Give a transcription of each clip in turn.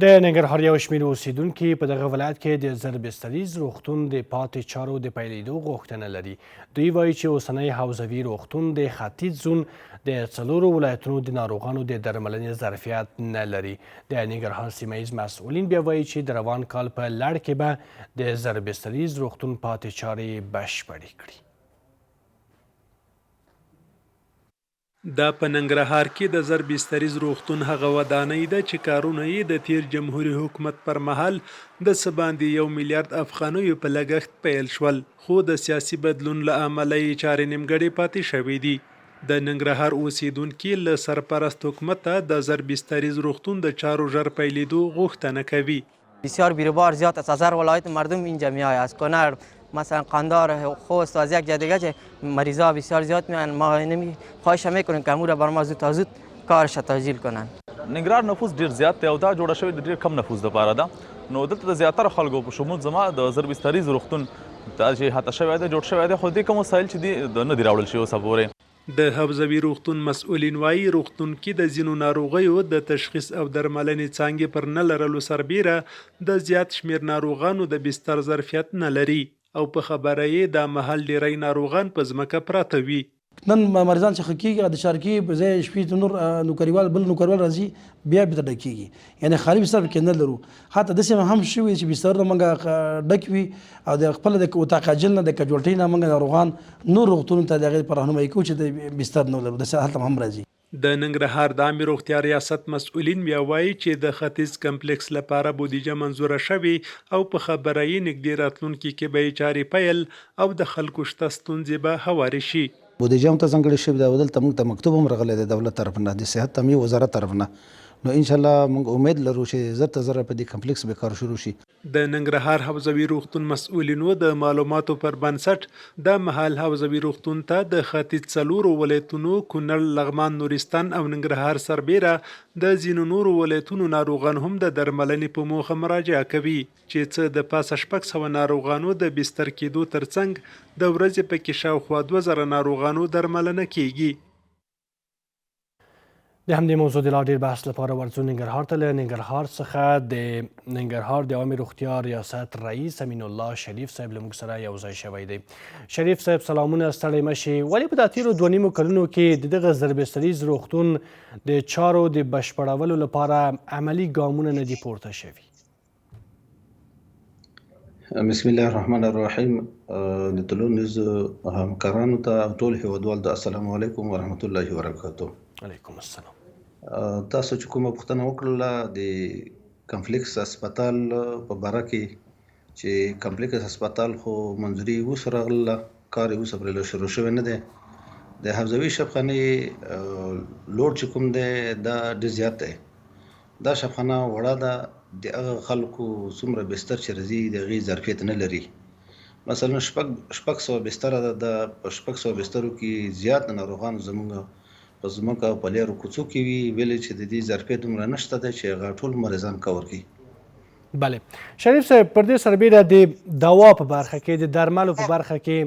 د ننګرهار یو شمېر اوسیدونکي په دغه ولایت کې د زربستریز روغتون د پاتې چارو د پیلېدو غوښتنه لري. دوی وایي چې اوسنی حوزوي روغتون د ختیځ زون د 4 ولایتونو د ناروغانو د درملنې ظرفیت نه لري. د ننګرهار سیمه ییز مسؤلین بیا وایي چې د روان کال په لړ کې به د زربستریز روغتون پاتې چارې بشپړې کړي. دا په ننګرهار کې د زربستریز روغتون هغه ودانۍ ده چې کارونه یې د تیر جمهوري حکومت پر مهال د څه باندې 1 میلیارډ افغانیو په لګښت پیل شول، خو د سیاسي بدلون له امله یې چارې نیمګړې پاتې شوې دي. د ننګرهار اوسیدونکي له سرپرست حکومته د زربستریز روغتون د چارو ژر پیلېدو غوښتنه کوي. بسیار بیروبار زیاد از هزار ولایت مردم اینجا میآید، از کنر مثلا قندار خوست و از یک جای دیگه که مریضا بسیار زیاد میان. ما خواهش میکنیم که امور بر ما زود تا زود کارش تسهیل کنن. ننګرهار نفوس ډیر زیات دی او دا جوړه شوې د ډیر کم نفوس لپاره ده. نو دلته د زیاتره خلکو په شمول زما د زربستریز روغتون دا چې هته شوی دی جوړ شوی دی، خو دې کوم وسایل چې دي نه دي راوړل شوي اوسه پورې. د حوزوي روغتون مسؤلین وایي روغتون کې د ځینو ناروغیو د تشخیص او درملنې څانګې پر نه لرلو سربیره د زیات شمیر ناروغانو د بستر ظرفیت نه لري او په خبره یې دا مهال ډیری ناروغان په ځمکه پراته وي. نن مریضان چې کېږي د شارکي په ځای شپې نور نوکریوال بل نوکریوال راځي بیا به ډک کېږي، یعنی خالي بستر کې نه لرو. حتی داسې هم شوي چې بسترونه موږ ډک وي او د خپل د اتاقاجل نه د کجوالټۍ نه موږ ناروغان نور روغتونونو ته د هغې په راهنمایي کوو چې د بستر نه لرو، داسې هلته هم راځي. د ننګرهار د عامې روغتیا ریاست مسؤلین بیا وایي چې د ختیځ کمپلیکس لپاره بودیجه منظوره شوې او په خبره یې نږدې راتلونکي کې به یې چارې پیل او د خلکو شته ستونزې به هوارې شي. بودیجه هم ته ځانګړې شوې ده او دلته موږ ته مکتوب هم راغلی دی دولت طرف نه، د صحت تامین وزارت طرف نه. نو انشاءالله موږ امید لرو چې زر ته زره په دې کمپلیکس به کار شروع شي. د ننګرهار حوزوي روغتون مسؤلینو د معلوماتو پر بنسټ د مهال حوزوي روغتون ته د ختیځ 4 ولایتونو کونړ، لغمان، نورستان او ننګرهار سربیره د ځینو نورو ولایتونو ناروغان هم د درملنې په موخه مراجعه کوي چې څه د پاسه 600 ناروغانو د بستر کېدو ترڅنګ د ورځې پکې شاوخوا 2000 ناروغانو درملنه کیږي. د همدې موضوع د لا ډېر بحث لپاره ورځو ننګرهار ته. له ننګرهار څخه د ننګرهار د عامې روغتیا ریاست رئیس امین الله شریف صاحب له موږ سره یو ځای شوی دی. شریف صاحب سلامونه، ستړی مه شئ. ولې په دا تېرو 2.5 کلونو کې د دغه زربستریز روغتون د چارو د بشپړولو لپاره عملي ګامونه نه دي پورته شوي؟ بسم الله الرحمن الرحیم. د ټولنیز همکارانو ته ټول هیوادوال ته السلام علیکم ورحمت الله وبرکاتو. علیکم السلام. تاسو چې کومه پوښتنه وکړله د کمپلیکس هسپتال په باره کې چې کمپلیکس هسپتال خو منظوري اوس راغله، کار یې اوس پرې شروع شوی نه دی. د حوزوي شفاخانې لوډ چې کوم دی دا ډېر زیات دی. دا شفاخانه وړه ده، د هغه خلکو څومره بستر چې راځي د هغې ظرفیت نه لري. مثلا 600 بستره ده، د په 600 بسترو کې زیات ناروغان زموږ په ځمکه او په لیرو کوڅو کې وي، ویلې چې د دې ظرفیت دومره نشته دی چې هغه ټول مریضان کور کوي. بله شریف صاحب، پر دې سربیره د دوا په برخه کې، د درملو په برخه کې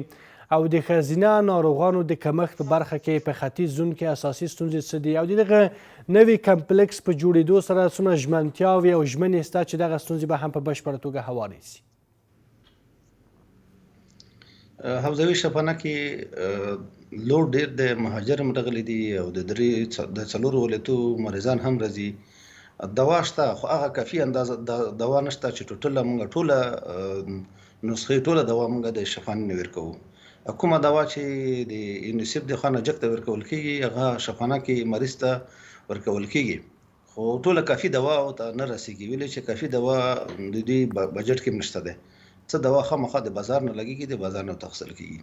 او د ښځینه ناروغانو د کمښت په برخه کې په ختیځ زون کې اساسي ستونزې څه دي او د دغه نوي کمپلیکس په جوړېدو سره څومره ژمنتیاوې او ژمنې شته چې دغه ستونزې به هم په بشپړه توګه هوارې شي؟ حوزوي شفاخانه کې لوډ ډېر دی، مهاجر هم راغلي دي او د 4 ولایتو مریضان هم راځي. دوا شته خو هغه کافي اندازه دوا نشته چې ټوټله موږ ټوله نسخې ټوله دوا موږ د شفاخانې نه ورکوو. کومه دوا چې د یونیسف د خوا نه جګ ته ورکول کېږي هغه شفاخانه کې مریض ته ورکول کېږي، خو ټوله کافي دوا ورته نه رسېږي، ولې چې کافي دوا د دې بجټ کې نشته دی. څه دوا خامخا د بازار نه لګېږي، د بازار نه تخصیل کېږي.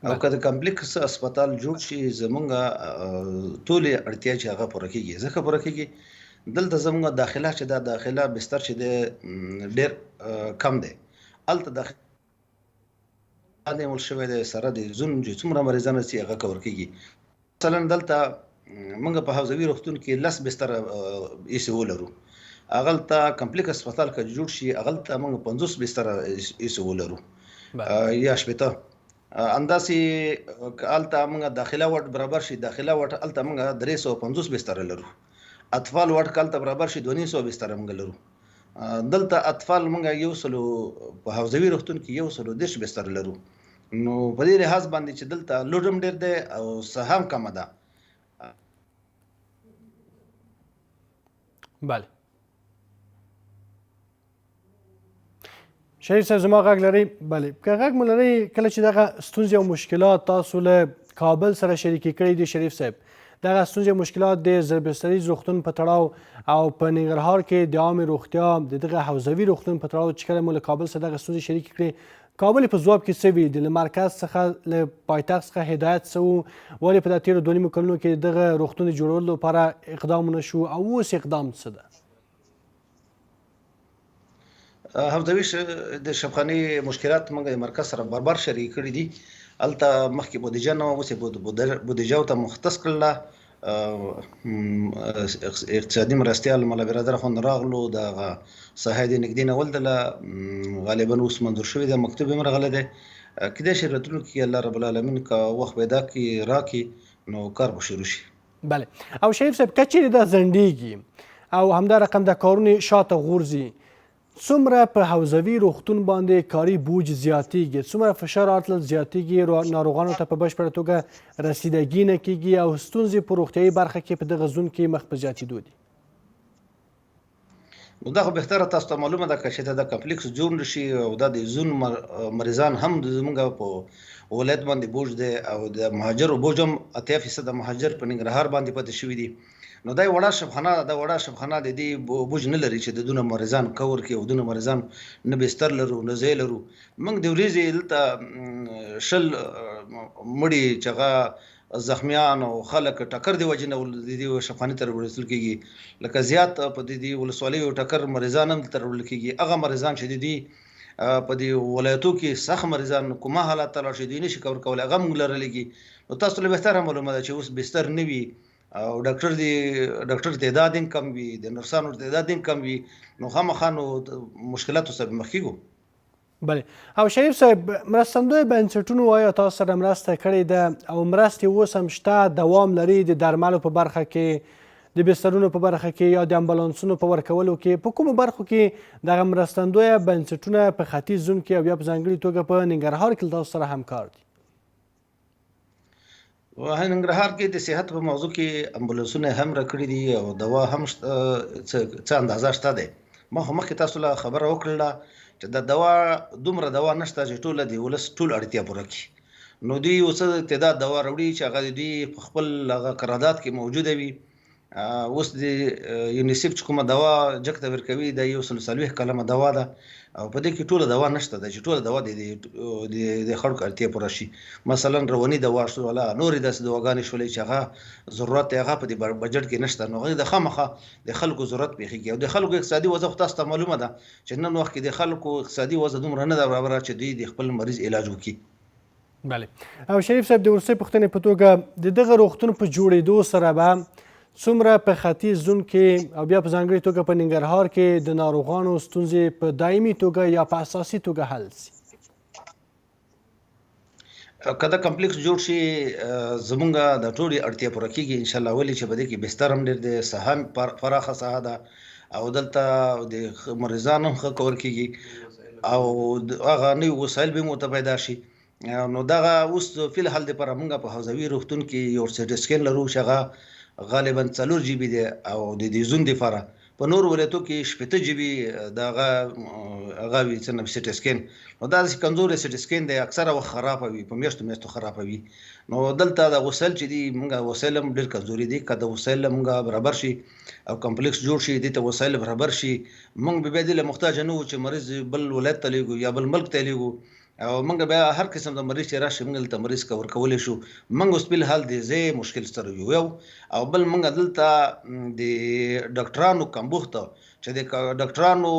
او که د کمپلیکس هسپتال جوړ شي زمونږ ټولې اړتیا چې هغه پوره کېږي، ځکه پوره کېږي دلته زمونږ داخله چې دا داخله بستر چې دی ډېر کم دی. هلته داخله عمل شوی دی سره د زون چې څومره مریضان رسي هغه کور کېږي. مثلا دلته موږ په حوزوي روغتون کې 10 بستره ایسي ولرو، هغلته کمپلیکس هسپتال که جوړ شي هغلته موږ 50 بستره ایسي ولرو یا 80. انداسې که هلته موږ داخله وټ برابر شي، داخله وټ هلته موږ 350 بستره لرو. اطفال وټ که هلته برابر شي 200 بستره موږ لرو. دلته اطفال موږ یو سلو په حوزوي روغتون کې 130 بستر لرو. نو په دې لحاظ باندې چې دلته لوډ هم ډېر دی او سهم کمه ده. بله شریف صاحب زما غږ لرئ؟ بله که غږ مو لرئ کله چې دغه ستونزې او مشکلات تاسو له کابل سره شریکې کړي دي شریف صاحب، دغه ستونزې او مشکلات د زربستریز روغتون په تړاو او په ننګرهار کې د عامې روغتیا د دغه حوزوي روغتون په تړاو چې کله مو له کابل سره دغه ستونزې شریکې کړي، کابل په ځواب کې څه ویل؟ له مرکز څخه له پایتخت څخه هدایت څه و؟ ولې په دا تېرو 2.5 کلونو کې دغه روغتون د جوړولو لپاره اقدام ونه شو او اوس اقدام څه ده؟ حوزوي د شفاخانې مشکلات موږ د مرکز سره برابر شریک کړي دي. هلته مخکې بودیجه نه وه، اوس یې بودیجه ورته مختص کړله. اقتصادي مرستیال مولا برادر خوند راغلو، دغه ساحه یې نږدې نه ولدله، غالبا اوس منظور شوې ده، مکتوب یې هم راغلی دی. کیدای شي راتلونکي کې الله رب العالمین که وخت پیدا کړي راکړي نو کار به شروع شي. بله او شریف صاحب که چیرې دا ځنډېږي او همدا رقم د کارونه شاته غورځي، څومره په حوزوي روغتون باندې کاري بوج زیاتیږي، څومره فشار عاطل زیاتیږي، ناروغانو ته په بشپړه توګه رسیدګي نه کیږي او ستونزې په روغتیایي برخه کې په دغه زون کې مخ په زیاتېدو دي؟ نو دا خو بهتره تاسو ته معلومه ده که چې دا کمپلیکس جوړ نشي او دا د زون مریضان هم زموږ په ولایت باندې بوج دی او د مهاجرو بوج هم 80% مهاجر په ننګرهار باندې پاتې شوي دي. نو دا وړه شفخانه ده، دا وړه شفخانه د دې بوج نه لري چې د دونه مریضان کور کې او دونه مریضان نه بستر لرو نه ځای لرو. موږ د ورځې دلته 10 مړي چې هغه زخمیان او خلک ټکر دی وجه نه د دې شفخانې ته راوړل کېږي، لکه زیات په دې ولسوالیو ټکر مریضان هم ته راوړل کېږي. هغه مریضان چې د دې په دې ولایتو کې سخت مریضان کومه حالت ته راشي دوی نشي کور کولی، هغه موږ لرلېږي. نو تاسو له بهتره معلومه ده چې اوس بستر نه وي او ډاکټر تعداد هم کم وي، د نرسانو تعداد هم کم وي، نو خامخا نو مشکلاتو سره مخ کېږو. بله او شریف صاحب مرستندوی بنسټونو آیا تاسو سره مرسته کړې ده او مرستې اوس هم شته، دوام لري د درملو په برخه کې، د بسترونو په برخه کې یا د امبولانسونو په ورکولو کې؟ په کومو برخو کې دغه مرستندویه بنسټونه په ختیځ زون کې او یا په ځانګړي توګه په ننګرهار کې تاسو سره همکار دي؟ ننګرهار کې د صحت په موضوع کې امبولانسونه هم راکړي دي او دوا هم څه اندازه شته دی. ما خو مخکې تاسو له خبره وکړله چې د دوا دومره دوا نشته چې ټوله د ولس ټول اړتیا پوره کړي. نو دوی اوس تعداد دوا راوړي چې هغه دوی په خپل هغه قرارداد کې موجوده وي. اوس د یونیسف چې کومه دوا جګ ته ورکوي د 140 کلمه دوا ده او په دې کې ټوله دوا نشته ده چې ټوله دوا د خلکو اړتیا پوره شي. مثلا رواني دوا شو ولا نورې داسې دواګانې شولې چې هغه ضرورت هغه په دې بجټ کې نشته، نو هغه د خامخا د خلکو ضرورت پېښېږي. او د خلکو اقتصادي وضع خو تاسو ته معلومه ده چې نن وخت کې د خلکو اقتصادي وضع دومره نه ده برابره چې دوی د خپل مریض علاج وکړي. بله او شریف صاحب د وروستۍ پوښتنې په توګه د دغه روغتون په جوړېدو سره به څومره په ختیځ زون کې او بیا په ځانګړې توګه په ننګرهار کې د ناروغانو ستونزې په دایمي توګه یا په اساسي توګه حل شي؟ که دا کمپلیکس جوړ شي زمونږ د ټولې اړتیا پوره کېږي انشاءالله، ولې چې په دې کې بستر هم ډېر دی، ساحه هم پراخه ساحه ده او دلته د مریضان هم ښه کور کېږي او هغه نوي وسایل به مو ته پیدا شي. نو دغه اوس فی الحال دپاره مونږ په حوزوي روغتون کې یو سټي سکین لرو چې هغه غالبا 4 GB دی او د دې زون دپاره په نور ولایتو کې 8 GB دغه هغه وي څه سټي سکین. نو دا داسې کمزوری سټي سکین دی، اکثره وخت خرابه وي، په میاشتو خرابه وي. نو دلته د وسایل چې دي مونږ وسایل هم ډېر کمزوري دي. که د وسایل مونږ برابر شي او کمپلیکس جوړ شي دې ته وسایل برابر شي، مونږ به بیا دې له محتاج نه وو چې مریض بل ولایت ته لیږو یا بل ملک ته لیږو او موږ بیا هر قسم د مریض چې راشي موږ دلته مریض کور کولی شو. موږ اوس فلحال د ځای مشکل سره یو او بل موږ دلته د ډاکټرانو کمبوخته چې د ډاکټرانو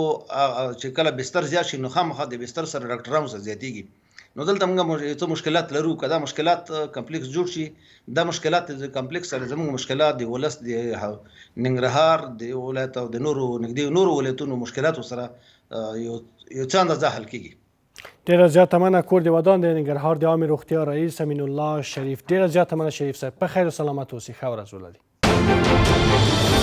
چې کله بستر زیات شي نو خامخا د بستر سره ډاکټرانو سره زیاتېږي. نو دلته موږ څه مشکلات لرو. که دا مشکلات کمپلیکس جوړ شي، دا مشکلات د کمپلیکس سره زموږ مشکلات د ولس د ننګرهار د ولایت او د نورو نږدې نورو ولایتونو مشکلاتو سره یو څه اندازه حل کېږي. ډیره زیاته مننه. کور د ودان د ننګرهار د عامې روغتیا رئیس امین الله شریف. ډیره زیاته مننه شریف صاحب، په خیر و سلامت اوسئ. ښه ورځ ولرئ.